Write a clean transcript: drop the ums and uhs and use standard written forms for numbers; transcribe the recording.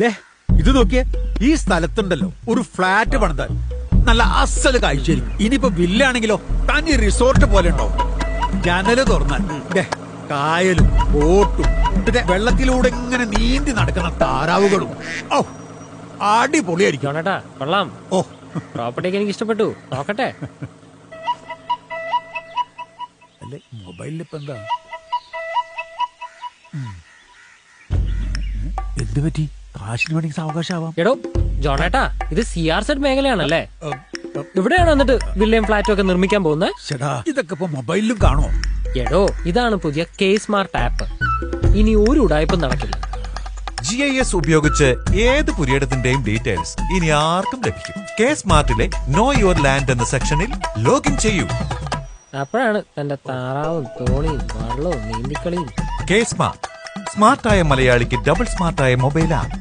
ദേ ഇത് നോക്കിയേ, ഈ സ്ഥലത്തുണ്ടല്ലോ ഒരു ഫ്ലാറ്റ് പണിതാൽ നല്ല അസല് കാഴ്ചയായിരിക്കും. ഇനിയിപ്പോ വില്ലാണെങ്കിലോ തനി റിസോർട്ട് പോലെ ഉണ്ടാവും. ജനല് തുറന്നാൽ ദേ കായലും ബോട്ടും പിന്നെ വെള്ളത്തിലൂടെ ഇങ്ങനെ നീന്തി നടക്കുന്ന താറാവുകളും. ഓ അടിപൊളിയായിരിക്കും. ജോണേട്ടാ കൊള്ളാം. ഓ പ്രോപ്പർട്ടിയൊക്കെ എനിക്ക് ഇഷ്ടപ്പെട്ടു. നോക്കട്ടെ. അല്ലേ മൊബൈലിൽ ഇപ്പൊ എന്താ എന്ത് പറ്റി? കാശിന് വേണമെങ്കിൽ സാവകാശാവാം. എടോ ജോണേട്ടാ, ഇത് CR മേഖലയാണല്ലേ? ഇവിടെയാണ് എന്നിട്ട് വില്ലയും ഫ്ലാറ്റും ഒക്കെ നിർമ്മിക്കാൻ പോകുന്നത്? ചേട്ടാ ഇതൊക്കെ ഇപ്പൊ മൊബൈലിലും കാണുമോ? എടോ ഇതാണ് പുതിയ K-Smart ആപ്പ്. ഇനി ഒരു ഉടായ്പും നടക്കില്ല. GIS ഉപയോഗിച്ച് ഏത് പുരയിടത്തിന്റെയും ഡീറ്റെയിൽസ് ഇനി ആർക്കും ലഭിക്കും. K-Smartലെ നോ യുവർ ലാൻഡ് എന്ന സെക്ഷനിൽ ലോഗിൻ ചെയ്യൂ. അപ്പോഴാണ് തന്റെ താറാവും തോണിയും വള്ളവും നീന്തിക്കളിയും. K-Smart, സ്മാർട്ടായ മലയാളിക്ക് ഡബിൾ സ്മാർട്ടായ മൊബൈൽ ആപ്പ്.